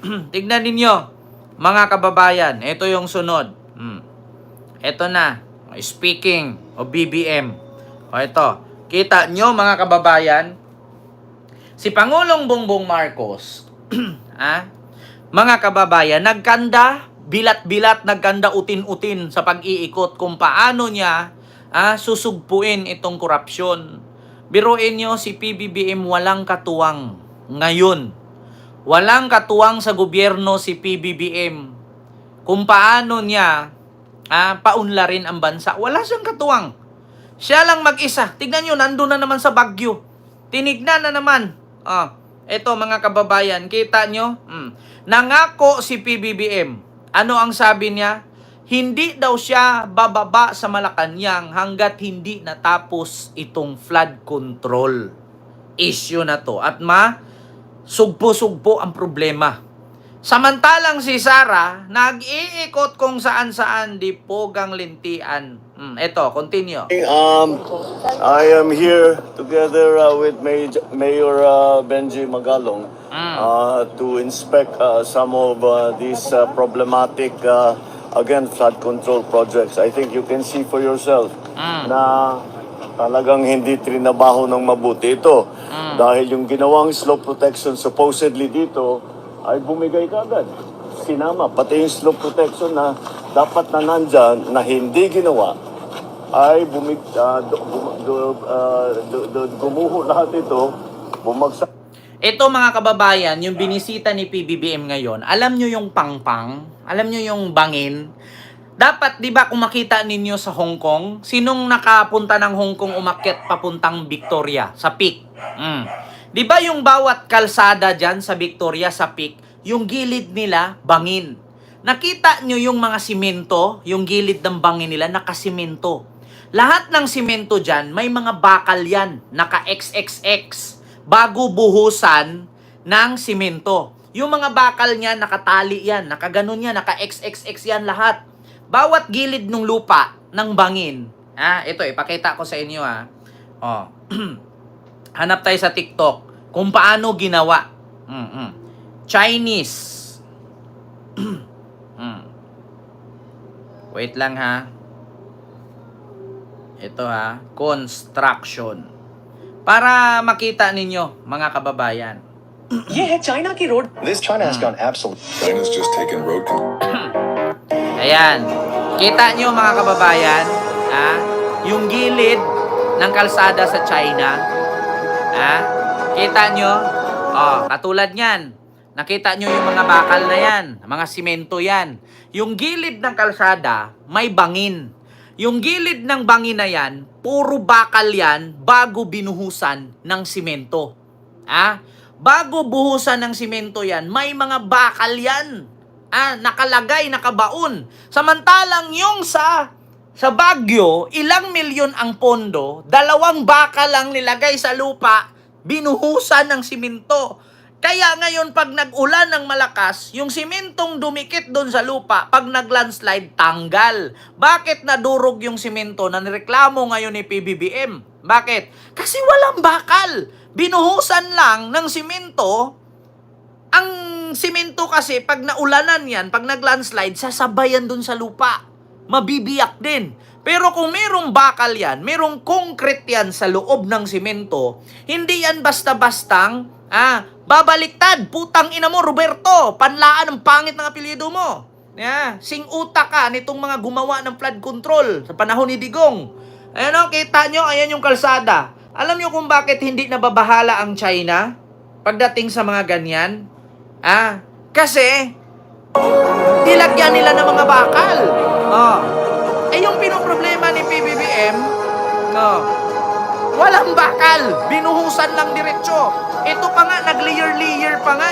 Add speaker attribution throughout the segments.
Speaker 1: Tignan ninyo, mga kababayan, ito yung sunod. Ito na, speaking of BBM. O ito, kita nyo mga kababayan, si Pangulong Bongbong Marcos, mga kababayan, nagkanda, bilat-bilat, nagkanda utin-utin sa pag-iikot kung paano niya susugpuin itong korupsyon. Biruin nyo, si PBBM walang katuwang ngayon. Walang katuwang sa gobyerno si PBBM. Kung paano niya paunlarin ang bansa. Wala siyang katuwang. Siya lang mag-isa. Tignan nyo, nandun na naman sa Baguio. Tinignan na naman. Eto mga kababayan, kita nyo? Nangako si PBBM. Ano ang sabi niya? Hindi daw siya bababa sa Malacanang hanggat hindi natapos itong flood control issue na to. At sugpo-sugpo ang problema. Samantalang si Sara, nag-iikot kung saan-saan di pogang lintian. Eto, continue.
Speaker 2: I am here together with Mayor Benji Magalong to inspect some of these problematic again flood control projects. I think you can see for yourself na talagang hindi trinabaho ng mabuti ito. Dahil yung ginawang slope protection supposedly dito ay bumigay kagad. Sinama, pati yung slope protection na dapat na nandyan na hindi ginawa ay gumuho lahat ito, bumagsak.
Speaker 1: Ito mga kababayan, yung binisita ni PBBM ngayon, alam nyo yung pangpang, alam nyo yung bangin. Dapat, di ba, kung makita ninyo sa Hong Kong, sinong nakapunta ng Hong Kong umakyat papuntang Victoria, sa Peak? Di ba yung bawat kalsada dyan sa Victoria, sa Peak, yung gilid nila, bangin. Nakita nyo yung mga simento, yung gilid ng bangin nila, nakasimento. Lahat ng simento dyan, may mga bakal yan, naka-XXX, bago buhusan ng simento. Yung mga bakal niya, nakatali yan, nakaganon yan, naka-XXX yan lahat. Bawat gilid ng lupa ng bangin. Ito, ipakita ko sa inyo. Hanap tayo sa TikTok kung paano ginawa. Chinese. Wait lang ha. Ito construction. Para makita ninyo, mga kababayan.
Speaker 3: ये है चाइना की road.
Speaker 4: This China has gone absolute.
Speaker 5: China's just taken road
Speaker 1: Ayan. Kita nyo mga kababayan, yung gilid ng kalsada sa China. Kita nyo? Katulad nyan. Nakita nyo yung mga bakal na yan, mga simento yan. Yung gilid ng kalsada, may bangin. Yung gilid ng bangin na yan, puro bakal yan bago binuhusan ng simento. Bago buhusan ng simento yan, may mga bakal yan. Nakalagay, nakabaon. Samantalang yung sa Baguio, ilang milyon ang pondo, 2 bakal lang nilagay sa lupa, binuhusan ng simento. Kaya ngayon pag nag-ulan ng malakas, yung simentong dumikit doon sa lupa, pag nag-landslide, tanggal. Bakit nadurog yung simento na nireklamo ngayon ni PBBM? Bakit? Kasi walang bakal. Binuhusan lang ng simento. Ang simento kasi, pag naulanan yan, pag nag-landslide, sasabayan doon sa lupa. Mabibiyak din. Pero kung merong bakal yan, merong concrete yan sa loob ng simento, hindi yan basta-bastang babaliktad. Putang ina mo, Roberto. Panlaan ang pangit ng apelyido mo. Sing utak ka nitong mga gumawa ng flood control sa panahon ni Digong. Ayan kita nyo, ayan yung kalsada. Alam nyo kung bakit hindi nababahala ang China pagdating sa mga ganyan? Kasi nilagyan nila ng mga bakal. Yung pinoproblema ni PBBM, walang bakal. Binuhusan lang diretso. Ito pa nga, nag-layer-layer pa nga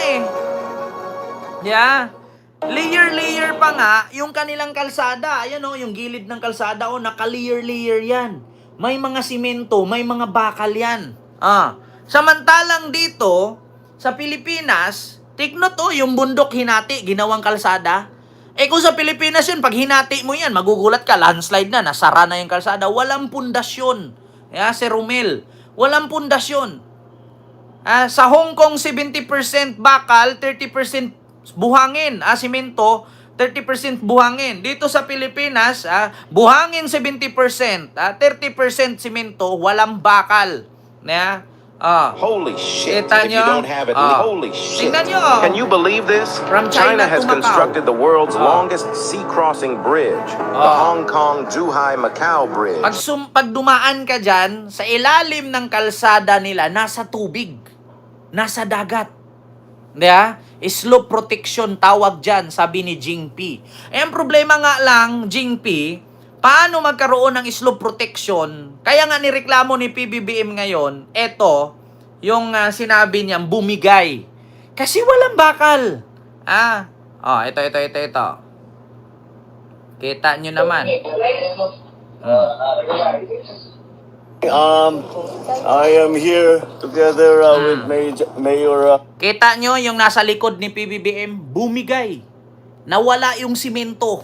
Speaker 1: Layer-layer pa nga yung kanilang kalsada. Ayan yung gilid ng kalsada, naka-layer-layer yan. May mga simento, may mga bakal yan. Samantalang dito, sa Pilipinas, tignan yung bundok hinati, ginawang kalsada. Kung sa Pilipinas yun, pag hinati mo yan, magugulat ka, landslide na, nasara na yung kalsada. Walang pundasyon. Si Romel, walang pundasyon. Sa Hong Kong, 70% bakal, 30% buhangin, simento, 30% buhangin. Dito sa Pilipinas, buhangin 70%, 30% simento, walang bakal. Yeah?
Speaker 4: Holy shit.
Speaker 1: Kita
Speaker 4: If you
Speaker 1: nyo?
Speaker 4: don't have it, holy shit.
Speaker 1: Tingnan nyo.
Speaker 4: Can you believe this?
Speaker 1: From China
Speaker 4: has
Speaker 1: to Macau.
Speaker 4: constructed the world's longest sea-crossing bridge, the Hong Kong-Zhuhai-Macau Bridge.
Speaker 1: Pag dumaan ka dyan, sa ilalim ng kalsada nila, nasa tubig. Nasa dagat. Diba? Slope protection tawag dyan, sabi ni Jingpi. Ang problema nga lang, Jingpi, paano magkaroon ng slope protection? Kaya nga nireklamo ni PBBM ngayon, eto, yung sinabi niyang bumigay. Kasi walang bakal. Ito. Kita nyo naman.
Speaker 2: I am here together with Mayor.
Speaker 1: Kita nyo yung nasa likod ni PBBM, bumigay. Nawala yung simento.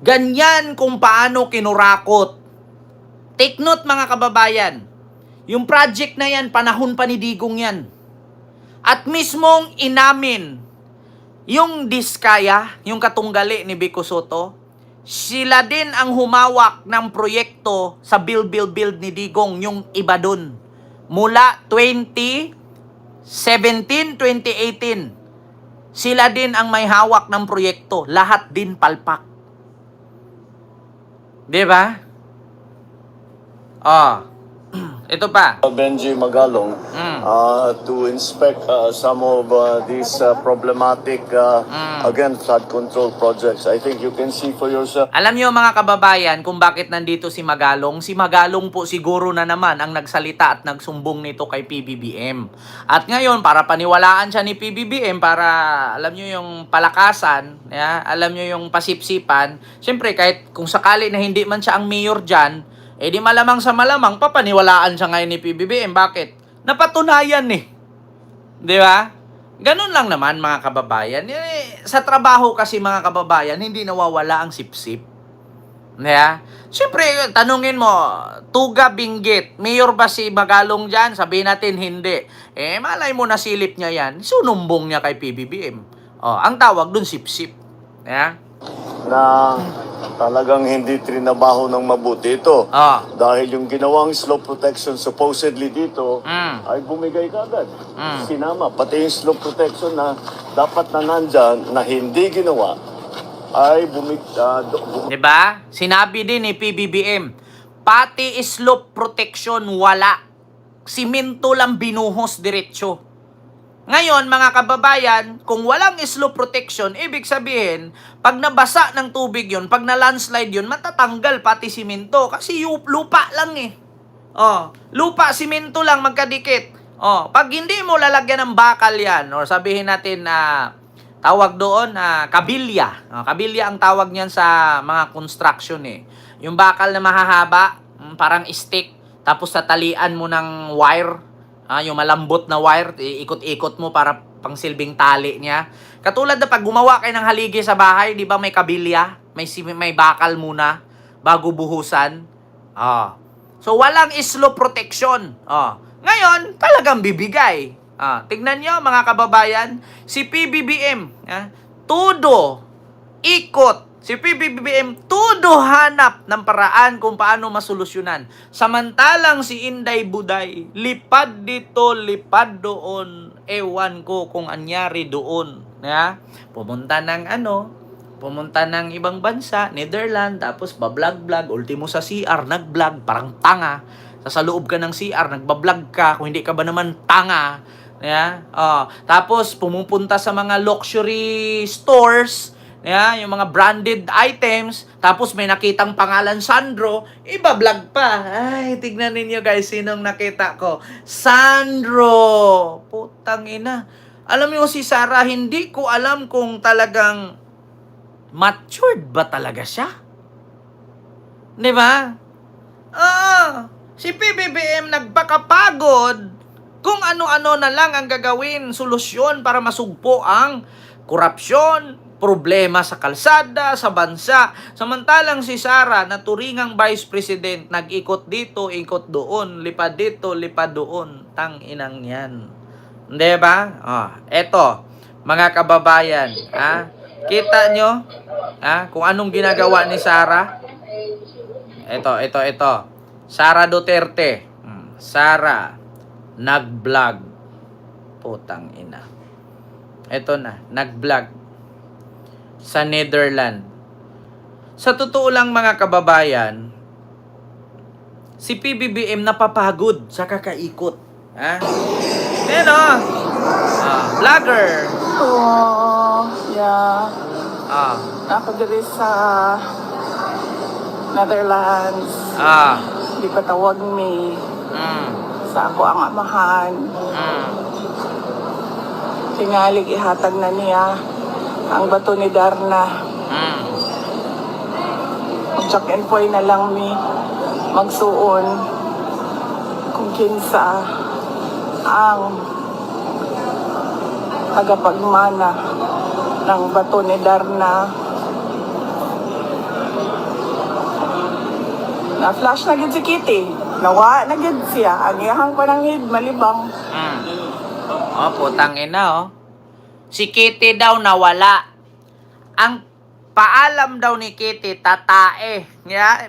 Speaker 1: Ganyan kung paano kinurakot. Take note mga kababayan, yung project na yan, panahon pa ni Digong yan. At mismong inamin, yung Diskaya, yung katunggali ni Vico Soto, sila din ang humawak ng proyekto sa build ni Digong, yung iba dun. Mula 2017, 2018, sila din ang may hawak ng proyekto. Lahat din palpak. Diba? Ito pa.
Speaker 2: Benji Magalong to inspect some of these problematic again flood control projects. I think you can see for yourself.
Speaker 1: Alam niyo mga kababayan kung bakit nandito si Magalong? Si Magalong po siguro na naman ang nagsalita at nagsumbong nito kay PBBM. At ngayon para paniwalaan siya ni PBBM, para alam niyo yung palakasan, alam niyo yung pasipsipan. Siyempre kahit kung sakali na hindi man siya ang mayor diyan, di malamang sa malamang, papaniwalaan siya ngayon ni PBBM. Bakit? Napatunayan Di ba? Ganun lang naman mga kababayan. Sa trabaho kasi mga kababayan, hindi nawawala ang sipsip. Siyempre, tanungin mo, Tuga Binggit, mayor ba si Magalong dyan? Sabihin natin, hindi. Malay mo nasilip niya yan. Sunumbong niya kay PBBM. Ang tawag dun, sipsip.
Speaker 2: Na talagang hindi trinabaho ng mabuti ito. Dahil yung ginawang slope protection supposedly dito ay bumigay kagad. Sinama. Pati yung slope protection na dapat na nandyan na hindi ginawa ay
Speaker 1: Diba? Sinabi din ni PBBM, pati slope protection wala. Simento lang binuhos diretsyo. Ngayon, mga kababayan, kung walang slope protection, ibig sabihin, pag nabasa ng tubig yun, pag na-landslide yun, matatanggal pati simento. Kasi lupa lang lupa, simento lang, magkadikit. Pag hindi mo lalagyan ng bakal yan, or sabihin natin na tawag doon, kabilya. Kabilya ang tawag niyan sa mga construction Yung bakal na mahahaba, parang stick, tapos tatalian mo ng wire, yung malambot na wire, ikot-ikot mo para pangsilbing tali niya. Katulad na pag gumawa kayo ng haligi sa bahay, di ba may kabilya? May bakal muna bago buhusan. So, walang slope protection. Ngayon, talagang bibigay. Tignan nyo mga kababayan, si PBBM, todo, ikot. Si PBBM, todo hanap ng paraan kung paano masolusyonan. Samantalang si Inday Buday, lipad dito, lipad doon. Ewan ko kung anyari doon. Pumunta ng ibang bansa, Netherlands, tapos bablog-vlog, ultimo sa CR, nag-vlog, parang tanga. Sa loob ka ng CR, nagbablog ka, kung hindi ka ba naman tanga. Tapos pumupunta sa mga luxury stores, yung mga branded items, tapos may nakitang pangalan Sandro, iba-vlog pa. Ay, tignan ninyo guys, sinong nakita ko? Sandro! Putang ina. Alam mo si Sarah, hindi ko alam kung talagang matured ba talaga siya? Di ba? Si PBBM nagpakapagod kung ano-ano na lang ang gagawin, solusyon para masugpo ang korupsyon, problema sa kalsada, sa bansa. Samantalang si Sara, na turingang Vice President, nag-ikot dito, ikot doon, lipad dito, lipad doon. Tang inang yan. Diba? Eto, Mga kababayan, kita nyo, kung anong ginagawa ni Sara? Ito. Sara Duterte. Sara, nag-vlog. Putang ina. Ito na, nag-vlog sa Netherlands. Sa totoo lang mga kababayan, si PBBM napapagod sa kakaikot. Ayan o. Vlogger.
Speaker 5: Yeah. Ako diri sa Netherlands. Di pa tawag mi sa ako ang amahan. Tingalig ihatag na niya ang bato ni Darna. Check and poy na lang mi magsuon kung kinsa ang tagapagmana ng bato ni Darna. Na-flash na gid si Kitty. Nawa na gid siya. Ang iyahang pananghid malibang.
Speaker 1: Putang ina Si Kitty daw nawala. Ang paalam daw ni Kitty, tatae.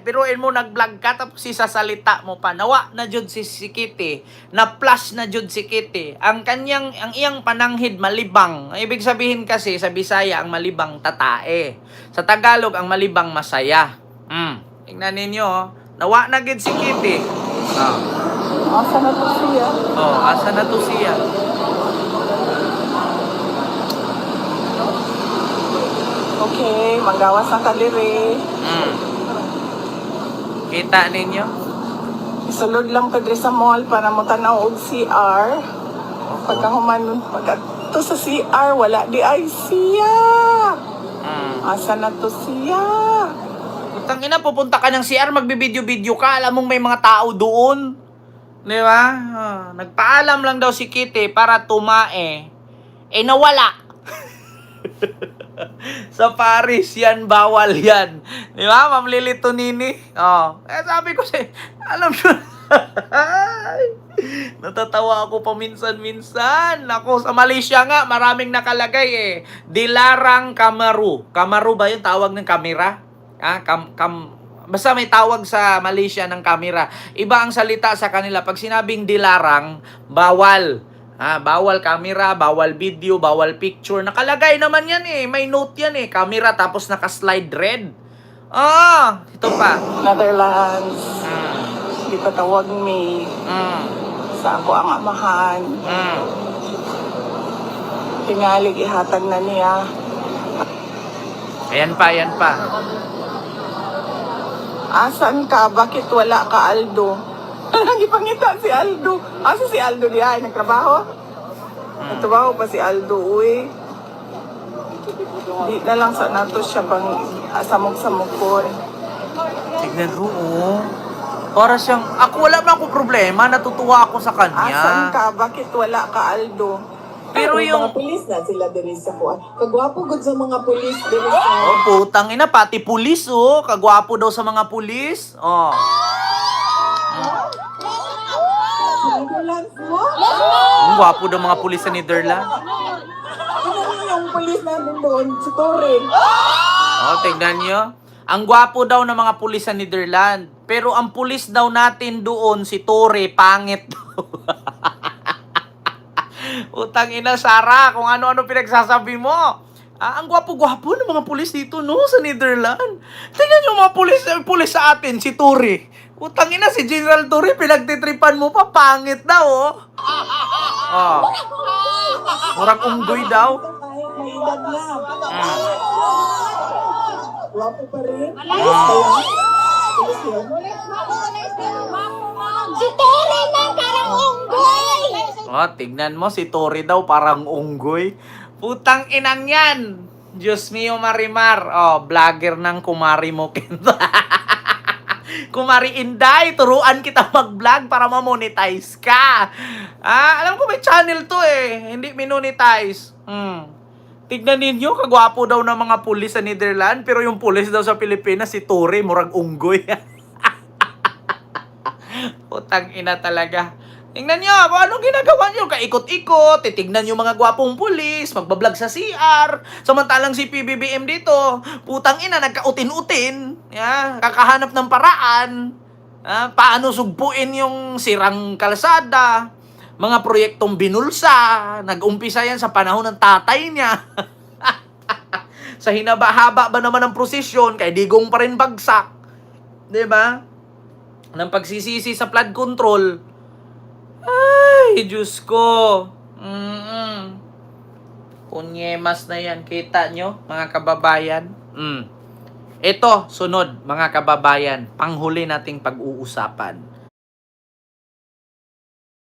Speaker 1: Biruin mo, nag-vlog ka, tapos isasalita mo pa. Nawa na jud si Kitty. Na-flash na jud si Kitty. Ang iyang pananghid, malibang. Ibig sabihin kasi, sa Bisaya, ang malibang, tatae. Sa Tagalog, ang malibang, masaya. Tingnan ninyo, nawa na gid si Kitty.
Speaker 5: Asa na to siya?
Speaker 1: Asa na to siya?
Speaker 5: Okay, manggawas ang kaliri.
Speaker 1: Kita ninyo?
Speaker 5: Isulod lang pa diri sa mall para mo tanaw og CR. Pagkahuman, pagkato sa CR, wala di ay siya. Asa na to siya?
Speaker 1: Putang ina, pupunta ka ng CR, magbibideo-video ka, alam mong may mga tao doon. Di ba? Nagpaalam lang daw si Kitty para tumae. Nawala. Sa Paris yan, bawal yan. Di ba, Ma'am Lilito Nini? Sabi ko alam mo, natatawa ako paminsan-minsan. Ako, sa Malaysia nga, maraming nakalagay Dilarang Kamaru. Kamaru ba yung tawag ng kamera? Basta may tawag sa Malaysia ng kamera. Iba ang salita sa kanila. Pag sinabing dilarang, bawal. Bawal camera, bawal video, bawal picture. Nakalagay naman yan May note yan camera tapos naka-slide red. Ito pa.
Speaker 5: Netherlands. Di pa tawag mi sa ako ang amahan. Tingalig ihatag na niya.
Speaker 1: Ayan pa.
Speaker 5: Asan ka? Bakit wala ka, Aldo? Nagipangita si Aldo. Asa si Aldo diya? Nagtrabaho? Nagtrabaho pa si Aldo, uy. Di na lang sa nato siya pang samog-samog ko.
Speaker 1: Tignan mo, Para siyang, wala ba akong problema, natutuwa ako sa kanya.
Speaker 5: Asan ka? Bakit wala ka, Aldo?
Speaker 1: Pero yung...
Speaker 5: mga pulis na sila diri sa kuan. Kagwapo gud sa mga pulis diri sa...
Speaker 1: putang ina, pati pulis, kagwapo daw sa mga pulis.
Speaker 5: Netherlands mo?
Speaker 1: Ang gwapo daw mga pulis sa Netherlands.
Speaker 5: Ano yung pulis natin doon? Si Torre.
Speaker 1: Tignan nyo. Ang gwapo daw ng mga pulis sa Netherlands. Pero ang pulis daw natin doon, si Torre, pangit daw. Utang ina, Sara, kung ano-ano pinagsasabi mo. Ang gwapo-gwapo ng mga pulis dito, sa Netherlands. Tingnan yung mga pulis sa atin, si Torre. Utang ina, si General Torre, pinagtitripan mo pa, pangit daw, Murang unggoy daw.
Speaker 5: Kahit may edad na. Gwapo pa rin.
Speaker 6: Si Tori na parang unggoy!
Speaker 1: Tignan mo, si Tori daw parang unggoy. Putang inang yan. Diyos mio Marimar. Vlogger ng Kumari mo. Kumari Inday, turuan kita mag-vlog para ma-monetize ka. Alam ko may channel to hindi minonetize. Tignan ninyo, kagwapo daw ng mga pulis sa Netherlands, pero yung pulis daw sa Pilipinas, si Tori, murag unggoy. Putang ina talaga. Tingnan nyo kung anong ginagawa nyo. Kaikot-ikot, titignan yung mga gwapong pulis, magbablog sa CR. Samantalang si PBBM dito, putang ina, nagkautin-utin. Kakahanap ng paraan. Paano sugpuin yung sirang kalsada. Mga proyektong binulsa. Nag-umpisa yan sa panahon ng tatay niya. Sa hinaba-haba ba naman ng prosesyon, kay digong pa rin bagsak. Diba? Ng pagsisisi sa flood control. Ay, Diyos ko. Punyemas na yan. Kita nyo, mga kababayan? Ito, sunod, mga kababayan. Panghuli nating pag-uusapan.